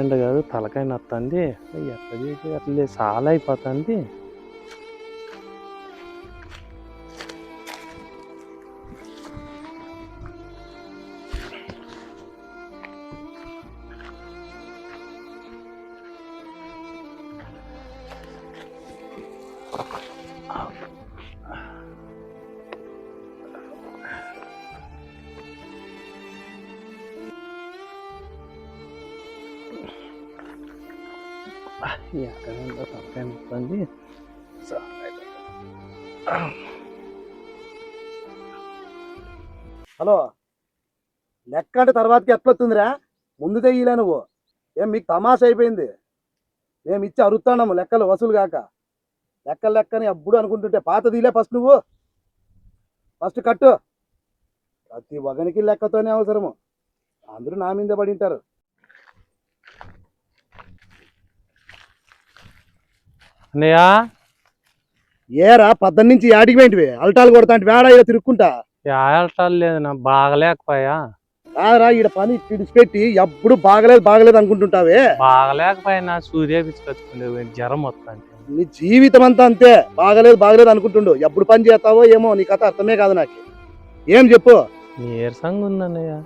ఎండ కాదు తలకాయ నత్తంది. ఎట్లా చేసి అట్లే చాలా అయిపోతుంది. ఎక్కడ తలకాయ నత్తంది. హలో, లెక్క అంటే తర్వాతకి ఎట్లొస్తుందిరా? ముందు తెయ్యలే నువ్వు. ఏం మీకు తమాషా అయిపోయింది? మేము ఇచ్చి అరుస్తాము లెక్కలు వసూలు కాక. లెక్కని అప్పుడు అనుకుంటుంటే పాత తీలే ఫస్ట్. నువ్వు ఫస్ట్ కట్టు. ప్రతి ఒగనికి లెక్కతోనే అవసరము. అందరూ నా మీద పడి ఉంటారు. అన్నయ్య ఏరా పద్దెన్ నుంచి యాడికి పోయింటివి? అల్టాలు కొడతా అంటే వేడా ఇలా తిరుక్కుంటా. ఆడటాలు లేదు నా బాగలేకపోయా. కాదురా, ఈడ పని విడిచిపెట్టి ఎప్పుడు బాగలేదు అనుకుంటుంటావే. బాగలేకపోయినా సూర్య పిచ్చుకొచ్చుకుంటే జ్వరం వస్తుంది. నీ జీవితం అంతా అంతే. బాగలేదు అనుకుంటుండు. ఎప్పుడు పని చేస్తావో ఏమో, నీ కథ అర్థమే కాదు నాకు. ఏం చెప్పు? నీరసంగా ఉందన్నయ్య.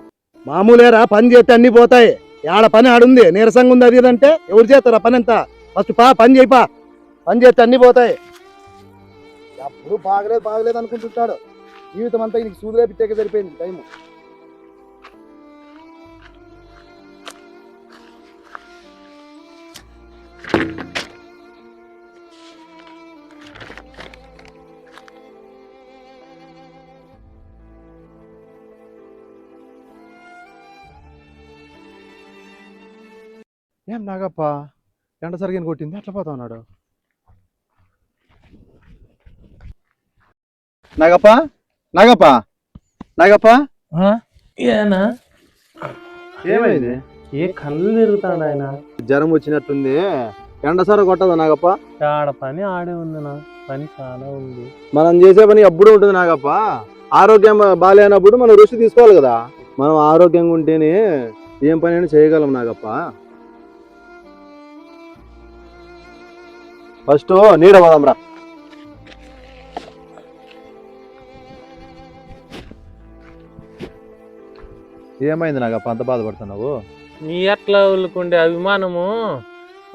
మామూలేరా, పని చేస్తే అన్ని పోతాయి. ఏడ పని ఆడుంది, నీరసంగా ఉంది అది అంటే ఎవరు చేస్తారా పని అంతా? ఫస్ట్ పని చేయిపా. పని చేస్తే అన్ని పోతాయి. ఎప్పుడు బాగలేదు అనుకుంటుంటాడు. జీవితం అంతా నీకు సూదులే పిచ్చాక సరిపోయింది టైము. ఏం నాగప్ప ఎండ సరిగిన కొట్టింది అట్లా పోతా ఉన్నాడు. నాగప్ప ఏనా ఏమైంది? ఏ కళ్ళు తిరుగుతాడు ఆయన. జ్వరం వచ్చినట్టుంది. ఎండ సర కొట్టదా నాగప్ప? ఆడ పని ఆడే ఉంది నా పని చాలా ఉంది. మనం చేసే పని ఎప్పుడు ఉంటుంది నాగప్ప. ఆరోగ్యం బాగాలేనప్పుడు మనం రుచి తీసుకోవాలి కదా. మనం ఆరోగ్యంగా ఉంటేనే ఏం పని అయినా చేయగలం నాగప్ప. ఫస్ట్ నీడ పోదాంరా. ఏమైంది నాగప్ప అంత బాధపడుతున్నావు? నీ ఎట్లా వాళ్ళకుండే అభిమానము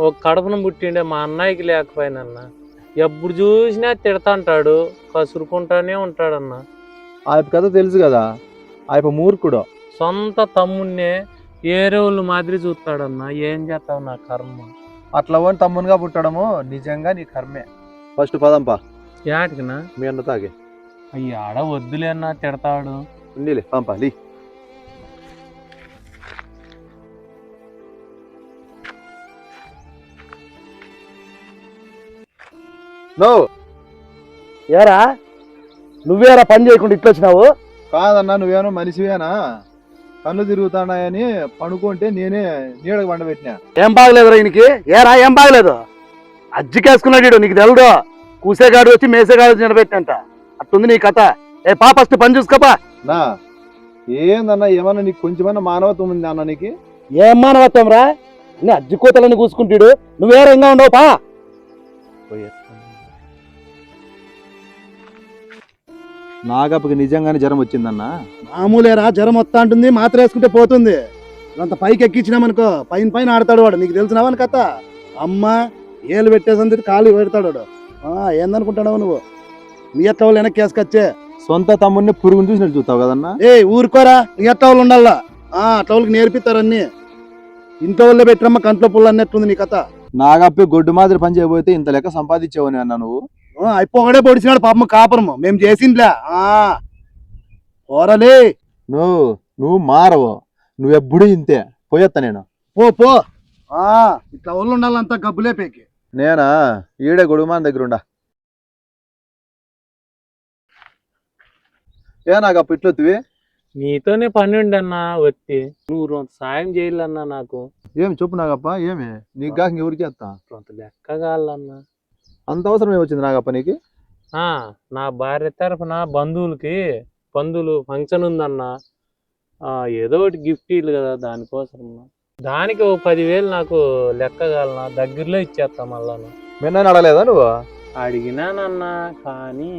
ఒక కడుపును పుట్టిండే మా అన్నయ్యకి లేకపోయినన్న. ఎప్పుడు చూసినా తిడతాంటాడు, కసురుకుంటానే ఉంటాడన్న. ఆ కథ తెలుసు కదా, ఆ మూర్ఖుడు. సొంత తమ్మున్నే ఏరే వాళ్ళు మాదిరి చూస్తాడన్నా. ఏం చేస్తావు నా కర్మ. అట్లా అని తమ్మునిగా పుట్టడము నిజంగా నీ కర్మే. ఫస్ట్ పదంపా. యాటికినా మీ అన్న తాగే. అయ్యి ఆడ వద్దులే అన్నా తిడతాడు. ఉండేలే పంపా లీ. నో ఏరా, నువ్వేరా పని చేయకుండా ఇట్లా వచ్చినావు? కాదన్నా, నువ్వేమో మనిషివేనా? కళ్ళు తిరుగుతున్నాయని పనుకుంటే నేనే నీడకు వండబెట్టినా. ఏం బాగలేదురా ఈయనకి? ఏరా ఏం బాగలేదు? అజ్జికేసుకున్నాడు నీకు తెలడు. కూసేగాడు వచ్చి మేసేగాడు వచ్చి నిలబెట్టినంట. అట్టుంది నీ కథ. ఫస్ట్ పని చూసుకోపా. నా ఏందన్నా, ఏమన్నా నీకు కొంచెమన్నా మానవత్వం ఉంది అన్న? నీకు ఏం మానవత్వం రా? నీ అజ్జి కూతలని కూసుకుంటాడు. నువ్వే రంగా ఉండవు పా. నాగప్పకి నిజంగానే జ్వరం వచ్చిందన్నా. మామూలేరా, జ్వరం వస్తా ఉంటుంది, మాత్ర వేసుకుంటే పోతుంది. అంత పైకి ఎక్కించినామనుకో పైన ఆడతాడు వాడు. నీకు తెలిసినావని కథ. అమ్మ ఏళ్ళు పెట్టేసంది కాలు పెడతాడు వాడు. ఏందనుకుంటున్నావు నువ్వు? మీ ఎట్ల వాళ్ళు వెనక్కి వేసుకొచ్చే. సొంత తమ్ముడిని పురుగుని చూసినట్టు చూస్తావు కదన్నా. ఊరుకోరా, నీ ఎట్ల వాళ్ళు ఉండాలా? అట్ల వాళ్ళకి నేర్పిస్తారన్ని. ఇంట్లో వాళ్ళే పెట్టినమ్మ కంట్లో పుల్ల అన్నట్టుంది నీ కథ. నాగప్పి గొడ్డు మాదిరి పని చేయబోతే ఇంత లెక్క సంపాదించేవని అన్నా నువ్వు. అయిపోకడే పొడిచినాడు పాపం కాపురము. మేము చేసిందిలే ఓరలే. నువ్వు మారవు. నువ్వెప్పుడు ఇంతే. పోయేస్తా నేను. పో. ఇట్లా వాళ్ళు ఉండాలంతా గబ్బులే పేకి. నేనా ఈడే గొడుగుమాన దగ్గర ఉండా. ఏ నాగప్ప ఇట్లొత్తివి? నీతోనే పని ఉండన్నా వచ్చి. నువ్వు సాయం చేయాలన్నా నాకు. ఏమి చెప్పు నాగప్ప, ఏమి నీకు కాక ఎవరికి చేస్తా? కొంత లెక్క కావాలన్నా. అంత అవసరం ఏమొచ్చింది నాగప్ప నీకు? నా భార్య తరఫున బంధువులకి ఫంక్షన్ ఉందన్నా. ఏదో ఒకటి గిఫ్ట్ ఇల్లు కదా, దానికోసం. దానికి ఓ 10,000 నాకు లెక్కగలనా దగ్గరలో ఇచ్చేస్తా మళ్ళాను. మిన్న అడగలేదా నువ్వు? అడిగినానన్నా కానీ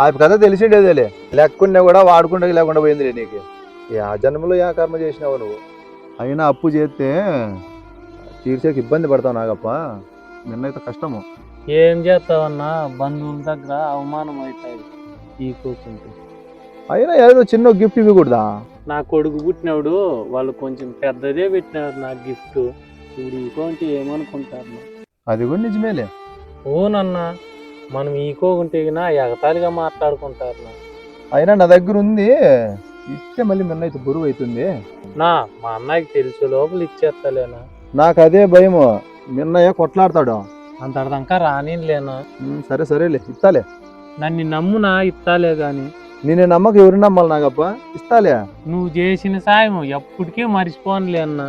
ఆ కథ తెలిసిండేదేలే. లెక్కుండే కూడా వాడుకుంటే లేకుండా పోయిందిలే నీకు. ఆ జన్మలో యా కర్మ చేసినావు నువ్వు. అయినా అప్పు చేస్తే తీర్చేకి ఇబ్బంది పడతావు నాగప్ప. నిన్నైతే కష్టము. ఏం చేస్తావన్నా, బంధువుల దగ్గర అవమానం అవుతుంది ఈ కూకుంటే. అయినా ఏదో చిన్న గిఫ్ట్ ఇవ్వకూడదా? నా కొడుకు పుట్టినప్పుడు వాళ్ళు కొంచెం పెద్దదే పెట్టినారు నాకు గిఫ్ట్. ఇప్పుడు ఈకోంటే ఏమనుకుంటారు? అది కూడా నిజమేలే. ఓనన్నా, మనం ఈకోకుంటే ఎగతాళిగా మాట్లాడుకుంటారు. అయినా నా దగ్గర ఉంది, ఇస్తే మళ్ళీ మిన్నైతే బరువు అవుతుంది. మా అన్నయ్యకి తెలుసు లోపల ఇచ్చేస్తలేనా. నాకు అదే భయము, మిన్నయ్య కొట్లాడతాడు. అంతటిదాకా రానిలేనా. సరే సరేలే, ఇస్తాలే. నన్ను నమ్మునా ఇస్తాలే గాని. నేను నమ్మక ఎవరు నమ్మాలి నాగప్ప? ఇస్తాలే. నువ్వు చేసిన సాయం ఎప్పటికీ మర్చిపోనులే అన్నా.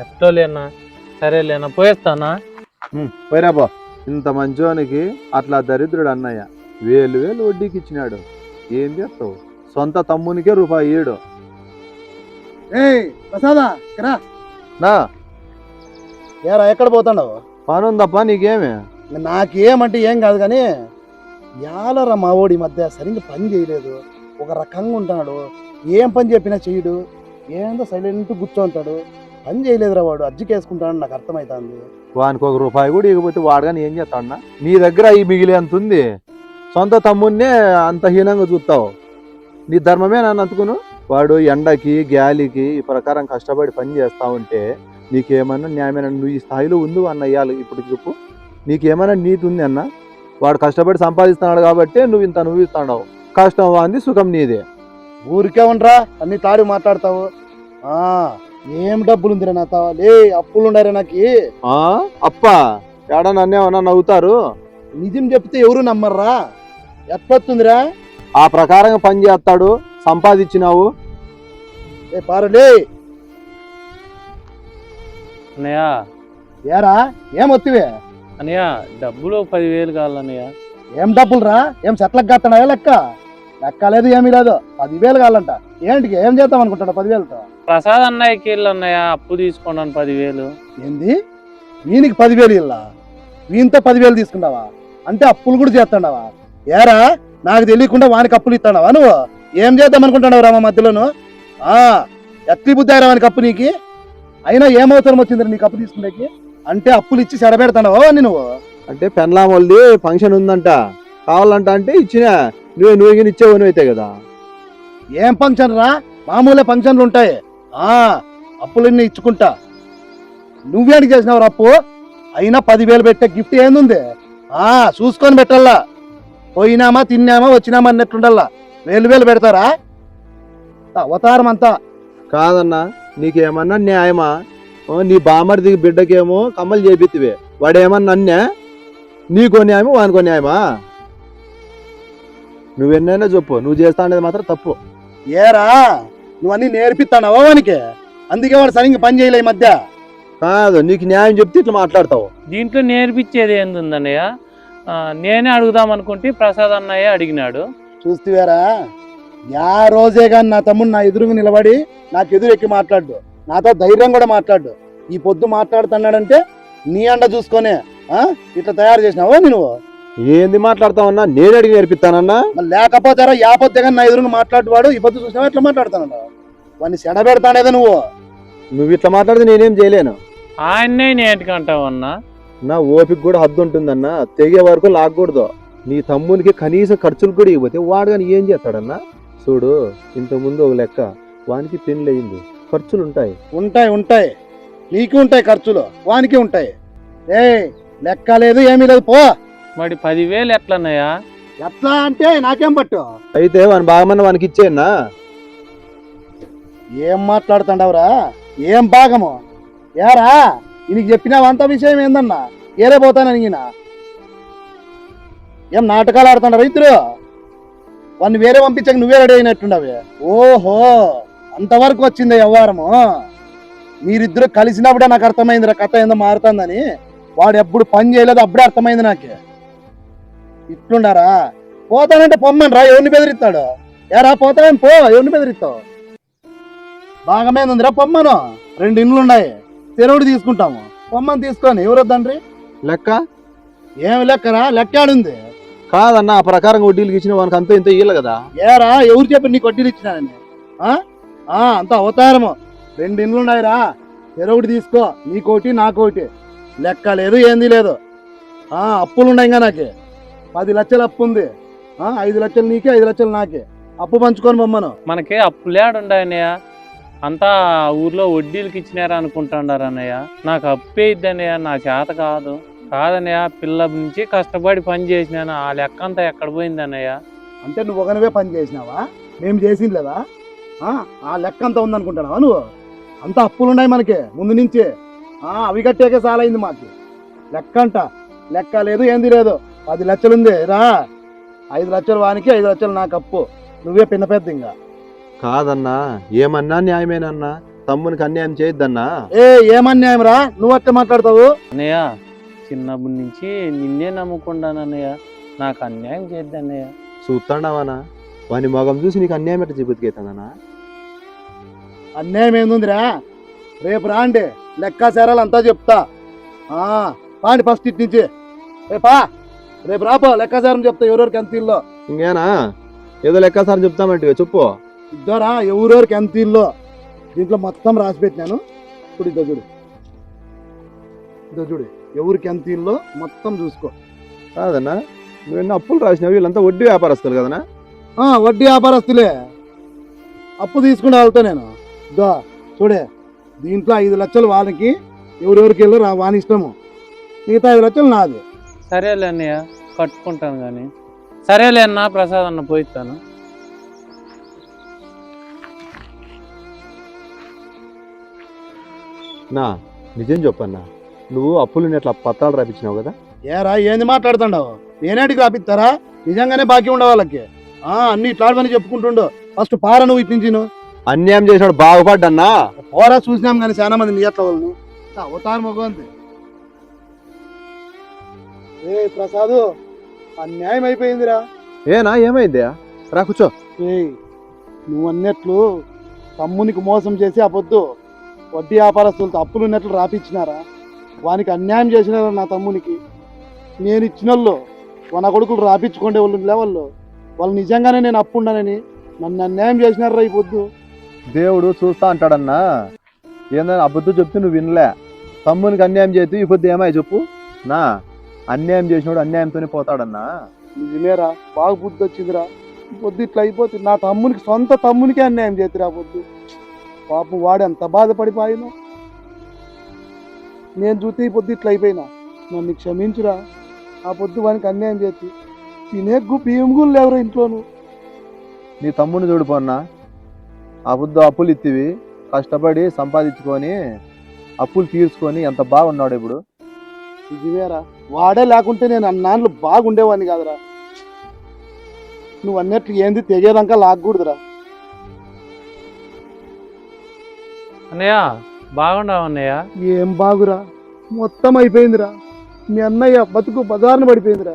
ఎట్టోలేనా, సరేలేనా, పోయేస్తానా. పోయిరాబో. ఇంత మంచోనికి అట్లా దరిద్రుడు అన్నయ్య 1000 వడ్డీకి ఇచ్చినాడు. ఏం చేస్తావు? సొంత తమ్మునికే రూపాయి ఇయ్యడు. ప్రసాదా రా. నా ఏరా ఎక్కడ పోతాడావు? పని ఉందప్ప నీకేమి? నాకేమంటే ఏం కాదు కానీ యాలరా మా ఓడి మధ్య సరిగ్గా పని చేయలేదు, ఒక రకంగా ఉంటున్నాడు. ఏం పని చెప్పినా చెయ్యడు, ఏందో సైలెంట్ కూర్చోంటాడు. పని చేయలేదురా వాడు, అజ్జికేసుకుంటాడు. నాకు అర్థమవుతుంది. వానికి 1 రూపాయి కూడా ఇవ్వకపోతే వాడుగాని ఏం చేస్తాడన్నా? నీ దగ్గర ఈ మిగిలేంత ఉంది, సొంత తమ్మున్నే అంత హీనంగా చూస్తావు. నీ ధర్మమే నన్ను అందుకును. వాడు ఎండకి గాలికి ఈ ప్రకారం కష్టపడి పని చేస్తా ఉంటే నీకేమన్నా న్యాయమైన? నువ్వు ఈ స్థాయిలో ఉంది అన్న ఇయ్యాలి. ఇప్పుడు చెప్పు, నీకేమైనా నీతి ఉంది అన్న? వాడు కష్టపడి సంపాదిస్తున్నాడు కాబట్టి నువ్వు ఇంత నువ్వు ఇస్తాడు. కష్టం వాంది, సుఖం నీదే. ఊరికే ఉండరా, అన్ని తాడి మాట్లాడతావు. ఏం డబ్బులుందిరా నా తావాలి, అప్పులు ఉండారా నాకు. అప్ప ఏడా నన్నేమన్నా నవ్వుతారు? నిజం చెప్తే ఎవరు నమ్మర్రా. ఎట్లొస్తుందిరా? ఆ ప్రకారంగా పని చేస్తాడు, సంపాదించినావు. పారులే అన్నయ్య. ఏరా ఏమొత్తివే? అన్నయ్య డబ్బులు 10,000 కావాలన్నయ్య. ఏం డబ్బులురా? ఏం చెట్లకు కట్టడా? లెక్క లేదు, ఏమీ లేదు. 10,000 కావాలంట. ఏంటికి ఏం చేద్దాం అనుకుంటాడు 10,000తో? ప్రసాద్ అన్నయ్యకి వెళ్ళి అన్నయ్య అప్పు తీసుకున్నాను 10,000. ఏంది? వీనికి 10,000 ఇల్లా? వీనితో 10,000 తీసుకున్నావా? అంటే అప్పులు కూడా చేస్తాడావా? ఏరా నాకు తెలియకుండా వానికి అప్పులు ఇస్తాడావా నువ్వు? ఏం చేద్దాం అనుకుంటున్నావు రా మా మధ్యలోను? ఎత్తి బుద్ధారా వానికి అప్పు నీకు? అయినా ఏమవసరం వచ్చింది నీకు అప్పు తీసుకునేకి? అంటే అప్పులు ఇచ్చి చెడబెడతాడావా అని నువ్వు? అంటే పెన్లాం వాళ్ళది ఫంక్షన్ ఉందంట, కావాలంట అంటే ఇచ్చిన. నువ్వు ఇచ్చేవు నువ్వు అయితే కదా. ఏం ఫంక్షన్ రా? మామూలే ఫంక్షన్లు ఉంటాయి. అప్పులన్నీ ఇచ్చుకుంటా. నువ్వేంటి చేసినావు అప్పు? అయినా 10,000 పెట్టే గిఫ్ట్ ఏందుంది? చూసుకొని పెట్టాలా. పోయినామా తిన్నామా వచ్చినామా అన్నట్టుండల్లా. 1000 పెడతారా? అవతారం అంతా కాదన్నా, నీకేమన్నా న్యాయమా? నీ బామర్ది బిడ్డకేమో కమ్మలు చేపిత్తివే, వాడేమన్నా అన్నే? నీకో న్యాయమా వానికో న్యాయమా? నువ్వెన్నైనా చెప్పు, నువ్వు చేస్తా అనేది మాత్రం తప్పు. ఏరా నువ్వన్నీ నేర్పిస్తానావా వానికి? అందుకే వాడు సరిగ్గా పని చేయలే ఈ మధ్య. కాదు, నీకు న్యాయం చెప్తే ఇట్లా మాట్లాడతావు. దీంట్లో నేర్పించేది ఏందన్నయ్య? నేనే అడుగుదాం అనుకుంటే ప్రసాద్ అన్నయ్య అడిగినాడు. చూస్తేవేరా, యా రోజే కానీ నా తమ్ముడు నా ఎదురుగా నిలబడి నాకు ఎదురు ఎక్కి మాట్లాడు, నాతో ధైర్యం కూడా మాట్లాడు. ఈ పొద్దు మాట్లాడుతున్నాడంటే నీ అండ చూసుకొనే ఇట్లా తయారు చేసినావా నువ్వు? ఏంది మాట్లాడతావన్నా? నేను అడిగి నేర్పిస్తానన్నా. లేకపోతే యాపొద్దే కానీ నా ఎదురుగా మాట్లాడేవాడు ఈ పొద్దు చూసినావా ఎట్లా మాట్లాడుతానంట? వాడిని సెడబెడతానేదా నువ్వు ఇట్లా మాట్లాడితే నేనేం చేయలేను. ఆయన్నే నేటికంటావన్నా? నా ఓపిక కూడా హద్దు ఉంటుందన్నా, తెగే వరకు లాగకూడదు. నీ తమ్మునికి కనీసం ఖర్చులు కూడా ఇవ్వతే వాడు కానీ ఏం చేస్తాడన్నా? చూడు, ఇంతకుముందు ఒక లెక్క, వానికి పెళ్ళి అయింది, ఖర్చులు ఉంటాయి. ఉంటాయి నీకు ఉంటాయి ఖర్చులు, వానికి ఉంటాయి. లెక్క లేదు ఏమీ లేదు, పో. మరి 10,000 ఎట్లన్నయ్యా? ఎట్లా అంటే నాకేం పట్టు? అయితే వాని బాగమన్న వానికి ఇచ్చేయన్నా. ఏం మాట్లాడుతుండవురా? ఏం భాగము? ఏరా ఈయనకి చెప్పినావు అంత విషయం ఏందన్నా? ఏరే పోతానని ఈయన ఏం నాటకాలు ఆడుతుండవు ఇద్దరు? వాడిని వేరే పంపించక నువ్వే రెడీ అయినట్టుండవే. ఓహో, అంతవరకు వచ్చింది వ్యవహారము. మీరిద్దరు కలిసినప్పుడే నాకు అర్థమైంది కథ ఏందో మారుతుందని. వాడు ఎప్పుడు పని చేయలేదు, అప్పుడే అర్థమైంది నాకే. ఇట్లుండారా? పోతానంటే పొమ్మని రా, ఎవరిని బెదిరిస్తాడు? ఏరా పోతావేం పో, ఎవరిని బెదిరిస్తావు? బాగా మీద ఉందిరా పొమ్మను, 2 ఇండ్లు ఉన్నాయి, చెరువుడు తీసుకుంటాము, పొమ్మని తీసుకొని ఎవరు వద్దండ్రి? లెక్క ఏమి లెక్కరా? లెక్క ఆడుంది కాదన్న, ఆ ప్రకారంగా వడ్డీలకి ఇచ్చిన వానికి అంత ఇంత ఇయ్యాలి కదా. ఏరా ఎవరు చెప్పి నీకు వడ్డీలు ఇచ్చినానని? అంత అవతారము. 2 ఇండ్లు ఉన్నాయిరా, చెరువుడు తీసుకో, నీకోటి నాకోటి, లెక్క లేదు ఏంది లేదు. అప్పులు ఉన్నాయి ఇంకా నాకే, 10 లక్షలు అప్పు ఉంది, 5 లక్షలు నీకే 5 లక్షలు నాకే, అప్పు పంచుకొని బొమ్మను. మనకి అప్పులేడుండయన్నయ్య, అంతా ఊర్లో వడ్డీలకి ఇచ్చినారా అనుకుంటున్నారు అన్నయ్య. నాకు అప్పే ఇద్దన్నయ్య, నా చేత కాదన్నయ్య. పిల్ల నుంచి కష్టపడి పని చేసినాను, ఆ లెక్క అంతా ఎక్కడ పోయింది అన్నయ్య? అంటే నువ్వు ఒకనివే పని చేసినావా? మేము చేసింది లేదా? ఆ లెక్క అంతా ఉందనుకుంటున్నావా నువ్వు? అంత అప్పులు ఉన్నాయి మనకి ముందు నుంచి, అవి కట్టాకే చాలైంది మాకు. లెక్క అంట, లెక్క లేదు ఏంది లేదు. 10 లక్షలు ఉంది రా, 5 లక్షలు వానికి 5 లక్షలు నాకు అప్పు, నువ్వే పిన్న పెద్ద. ఇంకా కాదన్నా, ఏమన్నా న్యాయమేనన్నా, తమ్మునికి అన్యాయం చేయొద్దన్నా. ఏమన్యాయం రా, నువ్వు అట్లా మాట్లాడతావు? అన్నయ్య చిన్నప్పటి నుంచి నిన్నే నమ్ముకున్నానన్నయ్య, నాకు అన్యాయం చేద్దన్నయ్య. చూస్తాడావనా, వాని మొగం చూసి నీకు అన్యాయం ఎట్లా చెబుతుకైతుందన్నా? అన్యాయం ఏందిరా? రేపు రాండి, లెక్కాచారాలు అంతా చెప్తా. పాండి ఫస్ట్ ఇటు నుంచి రేపు రాపో, లెక్కాచారం చెప్తా ఎవరెవరికి ఎంత ఇల్లో. ఇంకేనా ఏదో లెక్కసారి చెప్తామంటే చెప్పు. ఇద్దరా ఎవరెవరికి ఎంత ఇల్లో దీంట్లో మొత్తం రాసి పెట్టినాను. ఇప్పుడు ఇదో చూడు, ఎవరికి ఎంత ఇల్లో మొత్తం చూసుకో. కాదన్నా, నువ్వు అప్పులు రాసినావు, వీళ్ళంతా వడ్డీ వ్యాపారస్తులు కదనా? వడ్డీ వ్యాపారస్తులే, అప్పు తీసుకుని వెళ్తా నేను. ఇదో చూడే, దీంట్లో 5 లక్షలు వాళ్ళకి, ఎవరెవరికి వెళ్ళో వాని ఇష్టము, మిగతా 5 లక్షలు నాది. సరేలే అన్నయ్య, కట్టుకుంటాను కానీ. సరేలే అన్న, ప్రసాద్ అన్న పోయిస్తాను. నా నిజం చెప్పన్నా, నువ్వు అప్పులు అట్లా పత్రాలు రాపించినావు కదా? ఏరా ఏంది మాట్లాడుతుండవు? నేనేటికి రాపిస్తారా? నిజంగానే బాకీ ఉండే వాళ్ళకి అన్ని ఇట్లాడమని చెప్పుకుంటుండో. ఫస్ట్ పారా నువ్వు ఇప్పించిను. అన్యాయం చేసినాడు బాగుపడ్డన్నా. పోరా చూసినాం కానీ చాలా మంది నీ అట్లా వాళ్ళని అవతారం మొగంది. ప్రసాదు, అన్యాయం అయిపోయిందిరా. ఏనా ఏమైంది? రా కూర్చో. నువ్వు అన్నట్లు తమ్మునికి మోసం చేసి ఆ పొద్దు వడ్డీ వ్యాపారస్తులతో అప్పులు ఉన్నట్లు రాపిచ్చినారా? వానికి అన్యాయం చేసినారా నా తమ్మునికి? నేను ఇచ్చిన వాళ్ళు నా కొడుకులు రాపించుకోండే వాళ్ళు లేవాళ్ళు, వాళ్ళు నిజంగానే నేను అప్పు ఉన్నానని నన్ను అన్యాయం చేసినారా ఈ పొద్దు. దేవుడు చూస్తా అంటాడన్నా. ఏందని అబద్ధం చెప్తే నువ్వు వినలే. తమ్మునికి అన్యాయం చేస్తూ ఈ పొద్దు ఏమై చెప్పు. నా అన్యాయం చేసినోడు అన్యాయంతోనే పోతాడన్నా. నిజమేరా, బాగా బుద్ధి వచ్చిందిరా. ఈ పొద్దు ఇట్లా అయిపోతుంది. నా తమ్మునికి, సొంత తమ్మునికే అన్యాయం చేతిరా పొద్దు. పాపం వాడు ఎంత బాధపడిపోయినా, నేను చూస్తే ఈ పొద్దు ఇట్లా అయిపోయినా. నన్ను క్షమించురా. ఆ పొద్దు వానికి అన్యాయం చేతి తినే బియ్యం కూడా లేవరా ఇంట్లోను. నీ తమ్ముని చూడిపోన్నా, ఆ పొద్దు అప్పులు ఇత్తివి, కష్టపడి సంపాదించుకొని అప్పులు తీర్చుకొని ఎంత బాగున్నాడు ఇప్పుడు. నిజమేరా, వాడే లేకుంటే నేను అన్నాళ్ళు బాగుండేవాడిని కాదురా. నువ్వు అన్నట్లు ఏంది తెగేదాకా లాగకూడదురా. అన్నయ్య బాగుండవు అన్నయ్య. ఏం బాగురా, మొత్తం అయిపోయిందిరా. మీ అన్నయ్య బతుకు బజార్ను పడిపోయిందిరా.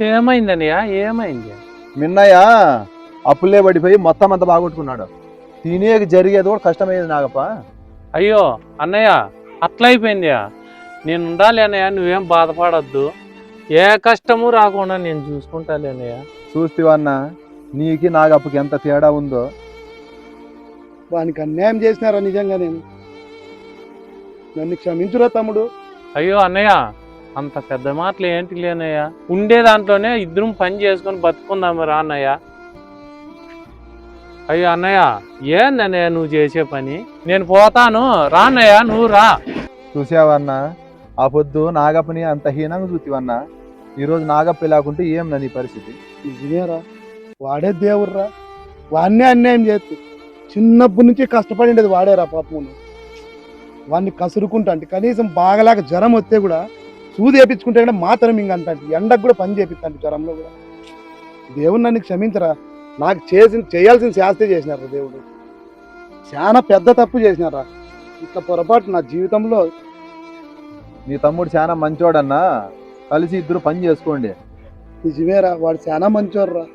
ఏమైంది అన్నయ్య, ఏమైంది? మిన్నయ్య అప్పులే పడిపోయి మొత్తం అంతా బాగొట్టుకున్నాడు. తినేకి జరిగేది కూడా కష్టమయ్యేది నాగప్ప. అయ్యో అన్నయ్య, అట్లా అయిపోయిందియా. నేను ఉండాలి అన్నయ్య, నువ్వేం బాధపడద్దు. ఏ కష్టము రాకుండా నేను చూసుకుంటాలే అన్నయ్య. చూస్తేవన్నా, నీకి నాగప్పకి ఎంత తేడా ఉందో. వానికి అన్యాయం చేసినారా నిజంగా? నేను నన్ను క్షమించురా తమ్ముడు. అయ్యో అన్నయ్య, అంత పెద్ద మాటలు ఏంటి లేనయ్య. ఉండే దాంట్లోనే ఇద్దరం పని చేసుకొని బతుకుందాము రా అన్నయ్య. అయ్యో అన్నయ్య, ఏందన్నయ్య నువ్వు చేసే పని? నేను పోతాను, రా అన్నయ్య, నువ్వు రా. చూసావన్నా, ఆ పొద్దు నాగప్పని అంత హీనంగా చూతివన్నా. ఈరోజు నాగప్ప లేకుంటే ఏం నీ పరిస్థితి. నిజమేరా, వాడే దేవుడురా. వాడినే అన్యాయం చేస్తూ చిన్నప్పటి నుంచి కష్టపడిండేది వాడేరా పాపమును. వాడిని కసురుకుంటా అంటే కనీసం బాగలేక జ్వరం వస్తే కూడా సూది వేయించుకుంటే కూడా మాత్రం ఇంకంటే ఎండకు కూడా పని చేపిస్తాంటి జ్వరంలో కూడా. దేవుడు నన్ను క్షమించరా. నాకు చేయాల్సిన శాస్త్రి చేసినారా దేవుడు. చాలా పెద్ద తప్పు చేసినారా. ఇట్లా పొరపాటు నా జీవితంలో. నీ తమ్ముడు చాలా మంచోడన్నా, కలిసి ఇద్దరు పని చేసుకోండి. నిజమేరా, వాడు చాలా మంచోర్రా.